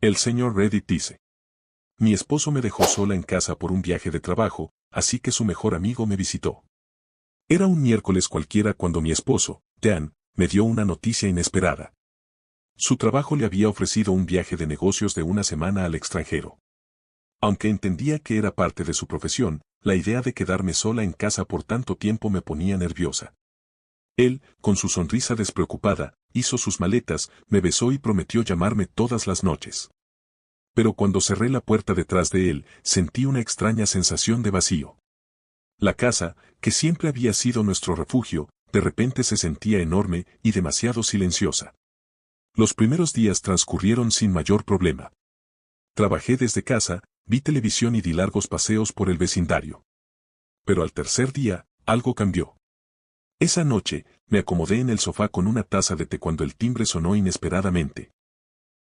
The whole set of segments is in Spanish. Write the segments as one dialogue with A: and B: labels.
A: El señor Reddit dice: mi esposo me dejó sola en casa por un viaje de trabajo, así que su mejor amigo me visitó. Era un miércoles cualquiera cuando mi esposo, Dan, me dio una noticia inesperada. Su trabajo le había ofrecido un viaje de negocios de una semana al extranjero. Aunque entendía que era parte de su profesión, la idea de quedarme sola en casa por tanto tiempo me ponía nerviosa. Él, con su sonrisa despreocupada, hizo sus maletas, me besó y prometió llamarme todas las noches. Pero cuando cerré la puerta detrás de él, sentí una extraña sensación de vacío. La casa, que siempre había sido nuestro refugio, de repente se sentía enorme y demasiado silenciosa. Los primeros días transcurrieron sin mayor problema. Trabajé desde casa, vi televisión y di largos paseos por el vecindario. Pero al tercer día, algo cambió. Esa noche, me acomodé en el sofá con una taza de té cuando el timbre sonó inesperadamente.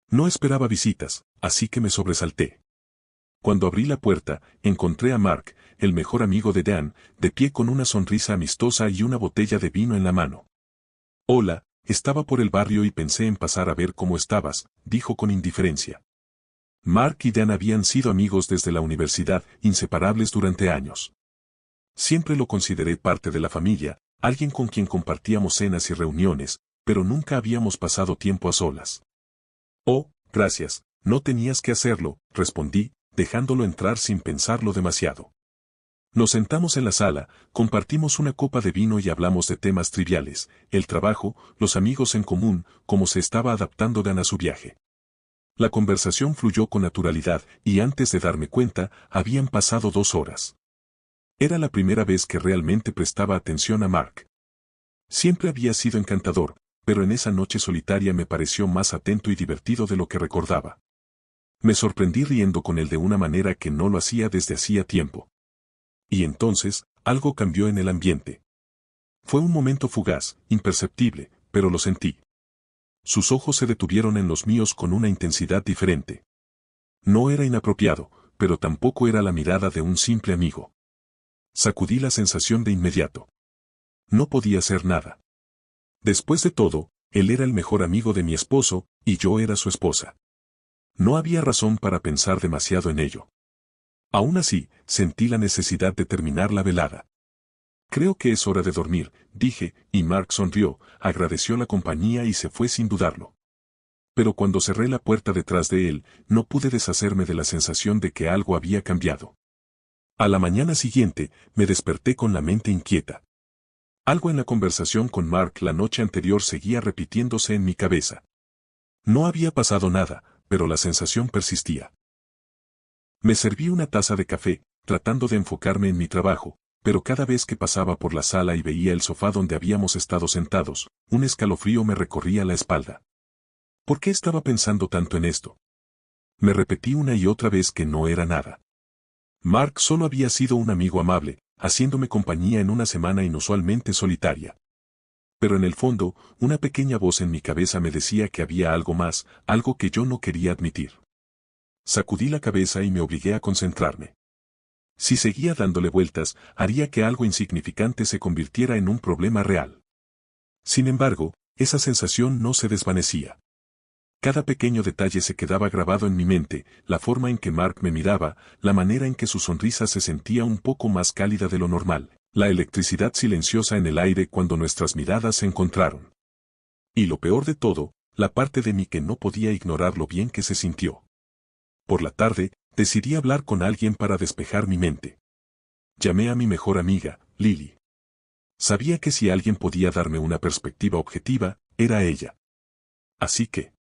A: No esperaba visitas, así que me sobresalté. Cuando abrí la puerta, encontré a Mark, el mejor amigo de Dan, de pie con una sonrisa amistosa y una botella de vino en la mano. Hola, estaba por el barrio y pensé en pasar a ver cómo estabas, dijo con indiferencia. Mark y Dan habían sido amigos desde la universidad, inseparables durante años. Siempre lo consideré parte de la familia, alguien con quien compartíamos cenas y reuniones, pero nunca habíamos pasado tiempo a solas. Oh, gracias, no tenías que hacerlo, respondí, dejándolo entrar sin pensarlo demasiado. Nos sentamos en la sala, compartimos una copa de vino y hablamos de temas triviales, el trabajo, los amigos en común, cómo se estaba adaptando Dan a su viaje. La conversación fluyó con naturalidad y antes de darme cuenta, habían pasado 2 horas. Era la primera vez que realmente prestaba atención a Mark. Siempre había sido encantador, pero en esa noche solitaria me pareció más atento y divertido de lo que recordaba. Me sorprendí riendo con él de una manera que no lo hacía desde hacía tiempo. Y entonces, algo cambió en el ambiente. Fue un momento fugaz, imperceptible, pero lo sentí. Sus ojos se detuvieron en los míos con una intensidad diferente. No era inapropiado, pero tampoco era la mirada de un simple amigo. Sacudí la sensación de inmediato. No podía hacer nada. Después de todo, él era el mejor amigo de mi esposo, y yo era su esposa. No había razón para pensar demasiado en ello. Aún así, sentí la necesidad de terminar la velada. Creo que es hora de dormir, dije, y Mark sonrió, agradeció la compañía y se fue sin dudarlo. Pero cuando cerré la puerta detrás de él, no pude deshacerme de la sensación de que algo había cambiado. A la mañana siguiente, me desperté con la mente inquieta. Algo en la conversación con Mark la noche anterior seguía repitiéndose en mi cabeza. No había pasado nada, pero la sensación persistía. Me serví una taza de café, tratando de enfocarme en mi trabajo, pero cada vez que pasaba por la sala y veía el sofá donde habíamos estado sentados, un escalofrío me recorría la espalda. ¿Por qué estaba pensando tanto en esto? Me repetí una y otra vez que no era nada. Mark solo había sido un amigo amable, haciéndome compañía en una semana inusualmente solitaria. Pero en el fondo, una pequeña voz en mi cabeza me decía que había algo más, algo que yo no quería admitir. Sacudí la cabeza y me obligué a concentrarme. Si seguía dándole vueltas, haría que algo insignificante se convirtiera en un problema real. Sin embargo, esa sensación no se desvanecía. Cada pequeño detalle se quedaba grabado en mi mente, la forma en que Mark me miraba, la manera en que su sonrisa se sentía un poco más cálida de lo normal, la electricidad silenciosa en el aire cuando nuestras miradas se encontraron. Y lo peor de todo, la parte de mí que no podía ignorar lo bien que se sintió. Por la tarde, decidí hablar con alguien para despejar mi mente. Llamé a mi mejor amiga, Lily. Sabía que si alguien podía darme una perspectiva objetiva, era ella. Así que...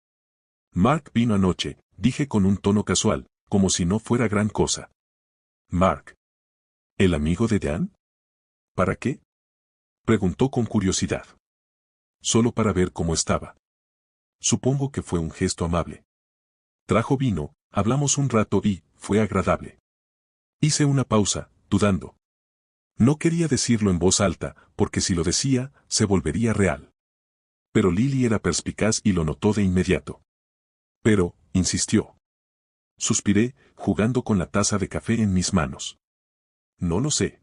A: Mark vino anoche, dije con un tono casual, como si no fuera gran cosa. Mark. ¿El amigo de Dan? ¿Para qué? Preguntó con curiosidad. Solo para ver cómo estaba. Supongo que fue un gesto amable. Trajo vino, hablamos un rato y, fue agradable. Hice una pausa, dudando. No quería decirlo en voz alta, porque si lo decía, se volvería real. Pero Lily era perspicaz y lo notó de inmediato. Pero, insistió. Suspiré, jugando con la taza de café en mis manos. No lo sé.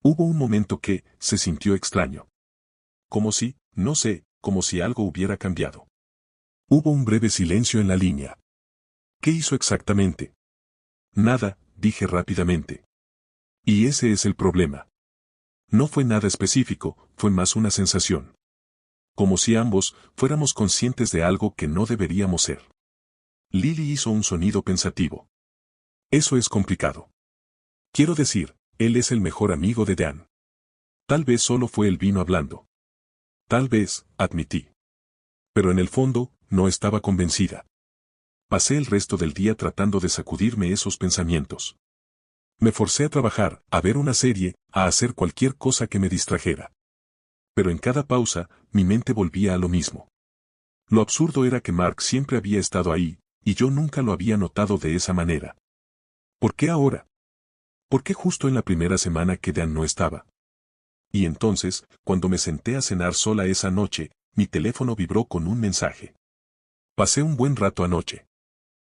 A: Hubo un momento que, se sintió extraño. Como si, no sé, como si algo hubiera cambiado. Hubo un breve silencio en la línea. ¿Qué hizo exactamente? Nada, dije rápidamente. Y ese es el problema. No fue nada específico, fue más una sensación. Como si ambos fuéramos conscientes de algo que no deberíamos ser. Lily hizo un sonido pensativo. Eso es complicado. Quiero decir, él es el mejor amigo de Dan. Tal vez solo fue el vino hablando. Tal vez, admití. Pero en el fondo, no estaba convencida. Pasé el resto del día tratando de sacudirme esos pensamientos. Me forcé a trabajar, a ver una serie, a hacer cualquier cosa que me distrajera. Pero en cada pausa, mi mente volvía a lo mismo. Lo absurdo era que Mark siempre había estado ahí, y yo nunca lo había notado de esa manera. ¿Por qué ahora? ¿Por qué justo en la primera semana que Dan no estaba? Y entonces, cuando me senté a cenar sola esa noche, mi teléfono vibró con un mensaje. Pasé un buen rato anoche.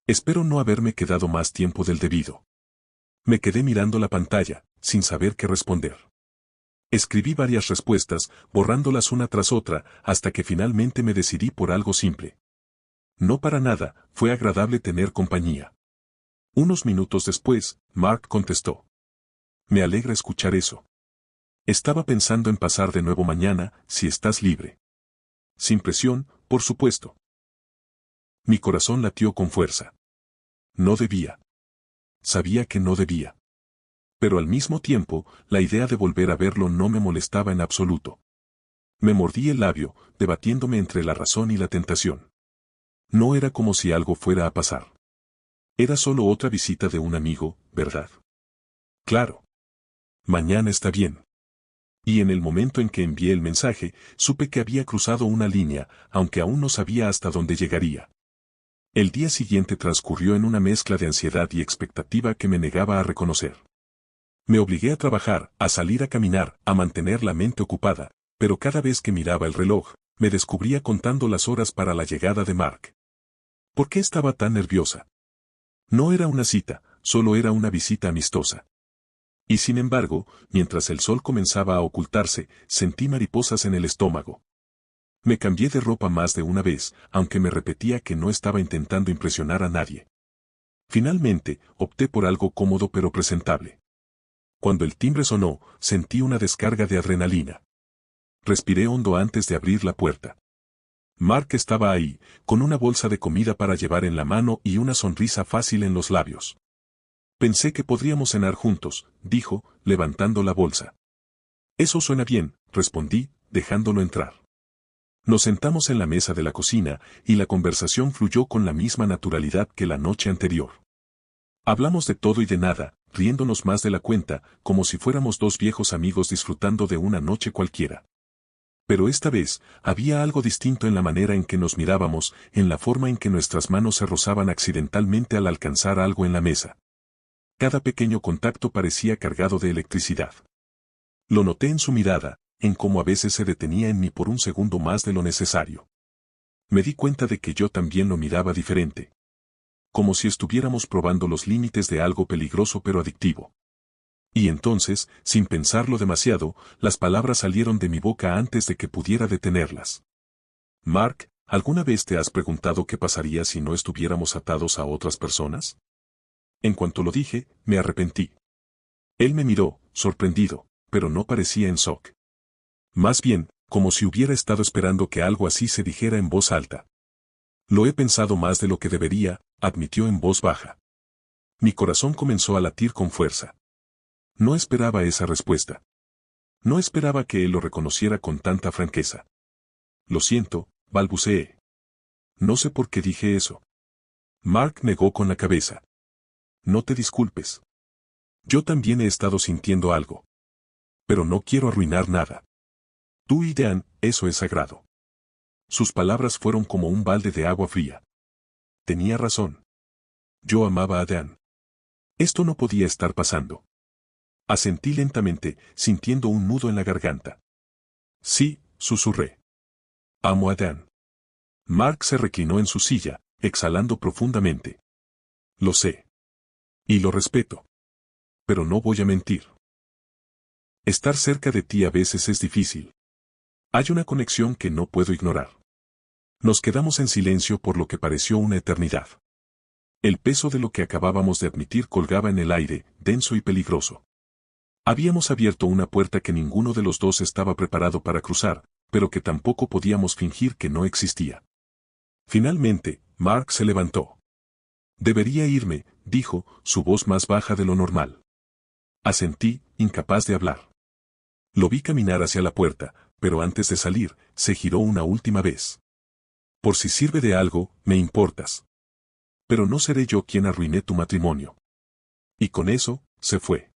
A: Espero no haberme quedado más tiempo del debido. Me quedé mirando la pantalla, sin saber qué responder. Escribí varias respuestas, borrándolas una tras otra, hasta que finalmente me decidí por algo simple. No para nada, fue agradable tener compañía. Unos minutos después, Mark contestó. Me alegra escuchar eso. Estaba pensando en pasar de nuevo mañana, si estás libre. Sin presión, por supuesto. Mi corazón latió con fuerza. No debía. Sabía que no debía. Pero al mismo tiempo, la idea de volver a verlo no me molestaba en absoluto. Me mordí el labio, debatiéndome entre la razón y la tentación. No era como si algo fuera a pasar. Era solo otra visita de un amigo, ¿verdad? Claro. Mañana está bien. Y en el momento en que envié el mensaje, supe que había cruzado una línea, aunque aún no sabía hasta dónde llegaría. El día siguiente transcurrió en una mezcla de ansiedad y expectativa que me negaba a reconocer. Me obligué a trabajar, a salir a caminar, a mantener la mente ocupada, pero cada vez que miraba el reloj, me descubría contando las horas para la llegada de Mark. ¿Por qué estaba tan nerviosa? No era una cita, solo era una visita amistosa. Y sin embargo, mientras el sol comenzaba a ocultarse, sentí mariposas en el estómago. Me cambié de ropa más de una vez, aunque me repetía que no estaba intentando impresionar a nadie. Finalmente, opté por algo cómodo pero presentable. Cuando el timbre sonó, sentí una descarga de adrenalina. Respiré hondo antes de abrir la puerta. Mark estaba ahí, con una bolsa de comida para llevar en la mano y una sonrisa fácil en los labios. Pensé que podríamos cenar juntos, dijo, levantando la bolsa. Eso suena bien, respondí, dejándolo entrar. Nos sentamos en la mesa de la cocina, y la conversación fluyó con la misma naturalidad que la noche anterior. Hablamos de todo y de nada, riéndonos más de la cuenta, como si fuéramos dos viejos amigos disfrutando de una noche cualquiera. Pero esta vez, había algo distinto en la manera en que nos mirábamos, en la forma en que nuestras manos se rozaban accidentalmente al alcanzar algo en la mesa. Cada pequeño contacto parecía cargado de electricidad. Lo noté en su mirada, en cómo a veces se detenía en mí por un segundo más de lo necesario. Me di cuenta de que yo también lo miraba diferente. Como si estuviéramos probando los límites de algo peligroso pero adictivo. Y entonces, sin pensarlo demasiado, las palabras salieron de mi boca antes de que pudiera detenerlas. Mark, ¿alguna vez te has preguntado qué pasaría si no estuviéramos atados a otras personas? En cuanto lo dije, me arrepentí. Él me miró, sorprendido, pero no parecía en shock. Más bien, como si hubiera estado esperando que algo así se dijera en voz alta. Lo he pensado más de lo que debería, admitió en voz baja. Mi corazón comenzó a latir con fuerza. No esperaba esa respuesta. No esperaba que él lo reconociera con tanta franqueza. Lo siento, balbuceé. No sé por qué dije eso. Mark negó con la cabeza. No te disculpes. Yo también he estado sintiendo algo. Pero no quiero arruinar nada. Tú y Dan, eso es sagrado. Sus palabras fueron como un balde de agua fría. Tenía razón. Yo amaba a Dan. Esto no podía estar pasando. Asentí lentamente, sintiendo un nudo en la garganta. Sí, susurré. Amo a Dan. Mark se reclinó en su silla, exhalando profundamente. Lo sé. Y lo respeto. Pero no voy a mentir. Estar cerca de ti a veces es difícil. Hay una conexión que no puedo ignorar. Nos quedamos en silencio por lo que pareció una eternidad. El peso de lo que acabábamos de admitir colgaba en el aire, denso y peligroso. Habíamos abierto una puerta que ninguno de los dos estaba preparado para cruzar, pero que tampoco podíamos fingir que no existía. Finalmente, Mark se levantó. Debería irme, dijo, su voz más baja de lo normal. Asentí, incapaz de hablar. Lo vi caminar hacia la puerta, pero antes de salir, se giró una última vez. Por si sirve de algo, me importas. Pero no seré yo quien arruiné tu matrimonio. Y con eso, se fue.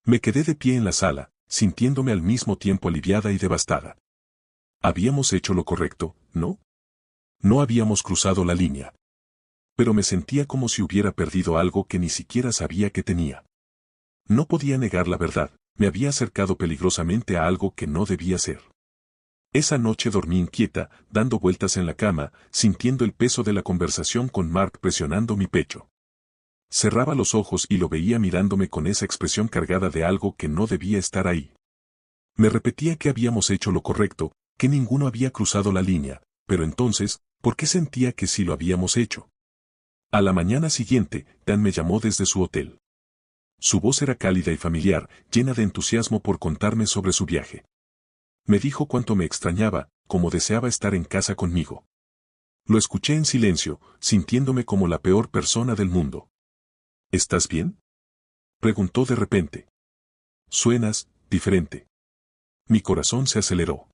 A: Me quedé de pie en la sala, sintiéndome al mismo tiempo aliviada y devastada. Habíamos hecho lo correcto, ¿no? No habíamos cruzado la línea. Pero me sentía como si hubiera perdido algo que ni siquiera sabía que tenía. No podía negar la verdad, me había acercado peligrosamente a algo que no debía ser. Esa noche dormí inquieta, dando vueltas en la cama, sintiendo el peso de la conversación con Mark presionando mi pecho. Cerraba los ojos y lo veía mirándome con esa expresión cargada de algo que no debía estar ahí. Me repetía que habíamos hecho lo correcto, que ninguno había cruzado la línea, pero entonces, ¿por qué sentía que sí lo habíamos hecho? A la mañana siguiente, Dan me llamó desde su hotel. Su voz era cálida y familiar, llena de entusiasmo por contarme sobre su viaje. Me dijo cuánto me extrañaba, cómo deseaba estar en casa conmigo. Lo escuché en silencio, sintiéndome como la peor persona del mundo. ¿Estás bien?, preguntó de repente. Suenas diferente. Mi corazón se aceleró.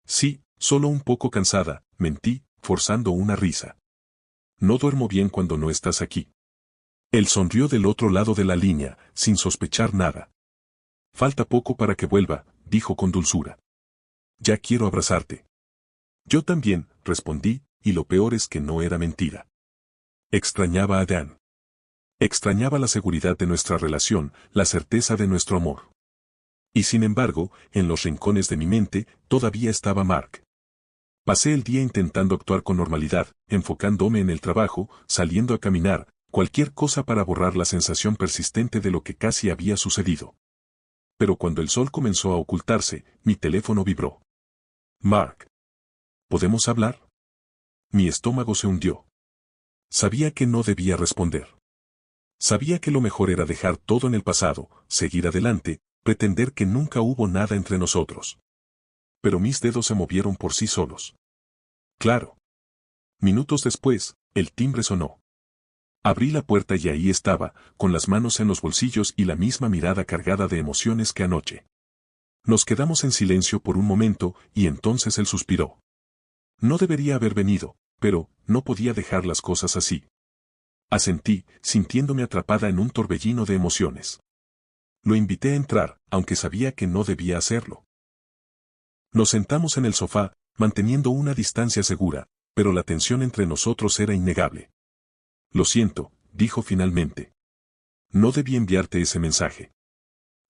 A: Sí, solo un poco cansada, mentí, forzando una risa. No duermo bien cuando no estás aquí. Él sonrió del otro lado de la línea, sin sospechar nada. Falta poco para que vuelva, dijo con dulzura. Ya quiero abrazarte. Yo también, respondí, y lo peor es que no era mentira. Extrañaba a Dan. Extrañaba la seguridad de nuestra relación, la certeza de nuestro amor. Y sin embargo, en los rincones de mi mente, todavía estaba Mark. Pasé el día intentando actuar con normalidad, enfocándome en el trabajo, saliendo a caminar, cualquier cosa para borrar la sensación persistente de lo que casi había sucedido. Pero cuando el sol comenzó a ocultarse, mi teléfono vibró. Mark. ¿Podemos hablar? Mi estómago se hundió. Sabía que no debía responder. Sabía que lo mejor era dejar todo en el pasado, seguir adelante, pretender que nunca hubo nada entre nosotros. Pero mis dedos se movieron por sí solos. Claro. Minutos después, el timbre sonó. Abrí la puerta y ahí estaba, con las manos en los bolsillos y la misma mirada cargada de emociones que anoche. Nos quedamos en silencio por un momento, y entonces él suspiró. No debería haber venido, pero no podía dejar las cosas así. Asentí, sintiéndome atrapada en un torbellino de emociones. Lo invité a entrar, aunque sabía que no debía hacerlo. Nos sentamos en el sofá, manteniendo una distancia segura, pero la tensión entre nosotros era innegable. Lo siento, dijo finalmente. No debí enviarte ese mensaje.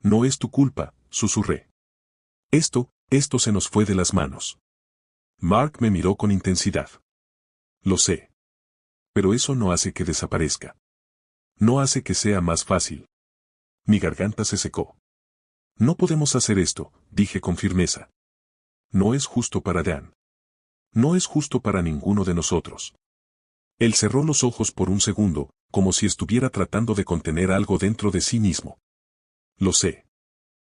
A: No es tu culpa, susurré. Esto se nos fue de las manos. Mark me miró con intensidad. Lo sé. Pero eso no hace que desaparezca. No hace que sea más fácil. Mi garganta se secó. No podemos hacer esto, dije con firmeza. No es justo para Dan. No es justo para ninguno de nosotros. Él cerró los ojos por un segundo, como si estuviera tratando de contener algo dentro de sí mismo. Lo sé.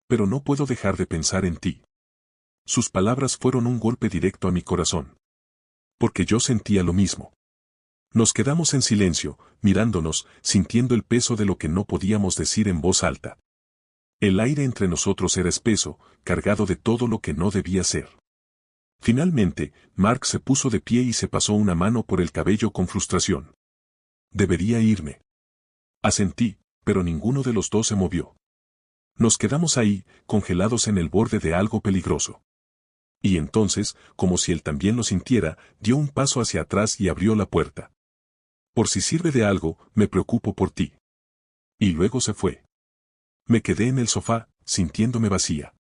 A: Pero no puedo dejar de pensar en ti. Sus palabras fueron un golpe directo a mi corazón. Porque yo sentía lo mismo. Nos quedamos en silencio, mirándonos, sintiendo el peso de lo que no podíamos decir en voz alta. El aire entre nosotros era espeso, cargado de todo lo que no debía ser. Finalmente, Mark se puso de pie y se pasó una mano por el cabello con frustración. Debería irme. Asentí, pero ninguno de los dos se movió. Nos quedamos ahí, congelados en el borde de algo peligroso. Y entonces, como si él también lo sintiera, dio un paso hacia atrás y abrió la puerta. Por si sirve de algo, me preocupo por ti. Y luego se fue. Me quedé en el sofá, sintiéndome vacía.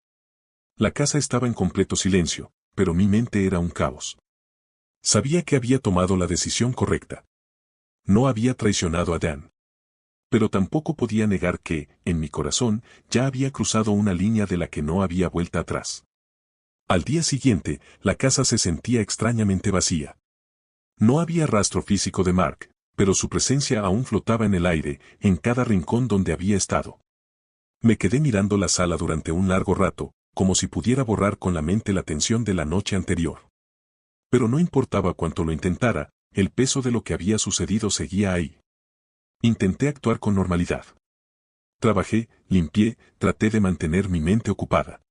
A: La casa estaba en completo silencio, pero mi mente era un caos. Sabía que había tomado la decisión correcta. No había traicionado a Dan. Pero tampoco podía negar que, en mi corazón, ya había cruzado una línea de la que no había vuelta atrás. Al día siguiente, la casa se sentía extrañamente vacía. No había rastro físico de Mark, pero su presencia aún flotaba en el aire, en cada rincón donde había estado. Me quedé mirando la sala durante un largo rato, como si pudiera borrar con la mente la tensión de la noche anterior. Pero no importaba cuánto lo intentara, el peso de lo que había sucedido seguía ahí. Intenté actuar con normalidad. Trabajé, limpié, traté de mantener mi mente ocupada.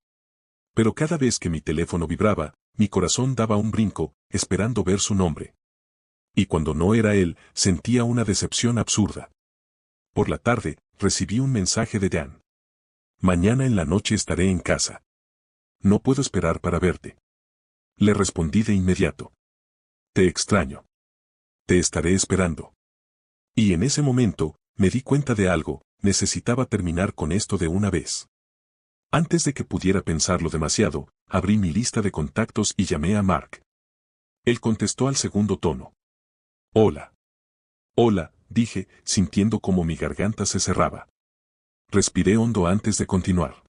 A: Pero cada vez que mi teléfono vibraba, mi corazón daba un brinco, esperando ver su nombre. Y cuando no era él, sentía una decepción absurda. Por la tarde, recibí un mensaje de Dan. Mañana en la noche estaré en casa. No puedo esperar para verte. Le respondí de inmediato. Te extraño. Te estaré esperando. Y en ese momento, me di cuenta de algo, necesitaba terminar con esto de una vez. Antes de que pudiera pensarlo demasiado, abrí mi lista de contactos y llamé a Mark. Él contestó al segundo tono. Hola. Hola, dije, sintiendo como mi garganta se cerraba. Respiré hondo antes de continuar.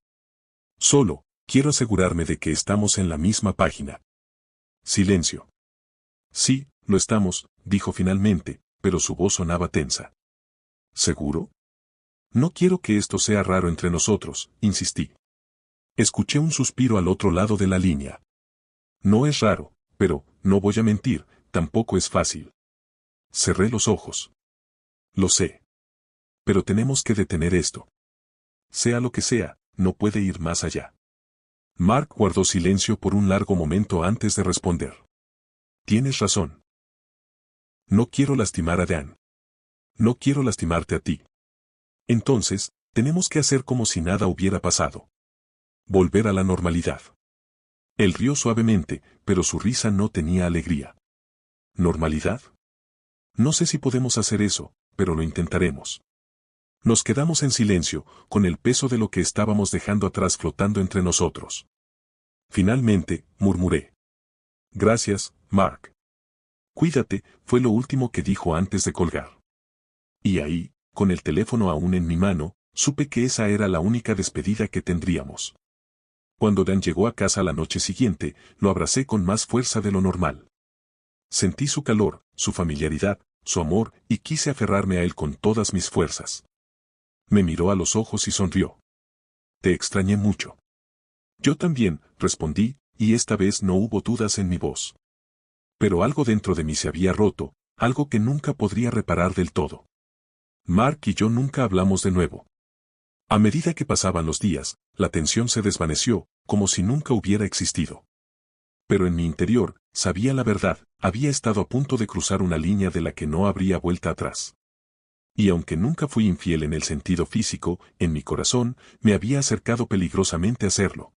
A: Solo, quiero asegurarme de que estamos en la misma página. Silencio. Sí, lo estamos, dijo finalmente, pero su voz sonaba tensa. ¿Seguro? No quiero que esto sea raro entre nosotros, insistí. Escuché un suspiro al otro lado de la línea. No es raro, pero, no voy a mentir, tampoco es fácil. Cerré los ojos. Lo sé. Pero tenemos que detener esto. Sea lo que sea, no puede ir más allá. Mark guardó silencio por un largo momento antes de responder. Tienes razón. No quiero lastimar a Dan. No quiero lastimarte a ti. Entonces, tenemos que hacer como si nada hubiera pasado. Volver a la normalidad. Él rió suavemente, pero su risa no tenía alegría. ¿Normalidad? No sé si podemos hacer eso, pero lo intentaremos. Nos quedamos en silencio, con el peso de lo que estábamos dejando atrás flotando entre nosotros. Finalmente, murmuré. Gracias, Mark. Cuídate, fue lo último que dijo antes de colgar. Y ahí, con el teléfono aún en mi mano, supe que esa era la única despedida que tendríamos. Cuando Dan llegó a casa la noche siguiente, lo abracé con más fuerza de lo normal. Sentí su calor, su familiaridad, su amor, y quise aferrarme a él con todas mis fuerzas. Me miró a los ojos y sonrió. Te extrañé mucho. Yo también, respondí, y esta vez no hubo dudas en mi voz. Pero algo dentro de mí se había roto, algo que nunca podría reparar del todo. Mark y yo nunca hablamos de nuevo. A medida que pasaban los días, la tensión se desvaneció, como si nunca hubiera existido. Pero en mi interior, sabía la verdad, había estado a punto de cruzar una línea de la que no habría vuelta atrás. Y aunque nunca fui infiel en el sentido físico, en mi corazón, me había acercado peligrosamente a hacerlo.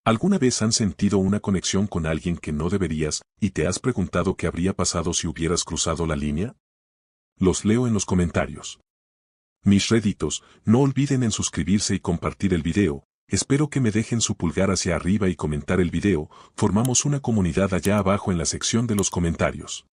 A: ¿Alguna vez han sentido una conexión con alguien que no deberías, y te has preguntado qué habría pasado si hubieras cruzado la línea? Los leo en los comentarios. Mis réditos, no olviden en suscribirse y compartir el video, espero que me dejen su pulgar hacia arriba y comentar el video, formamos una comunidad allá abajo en la sección de los comentarios.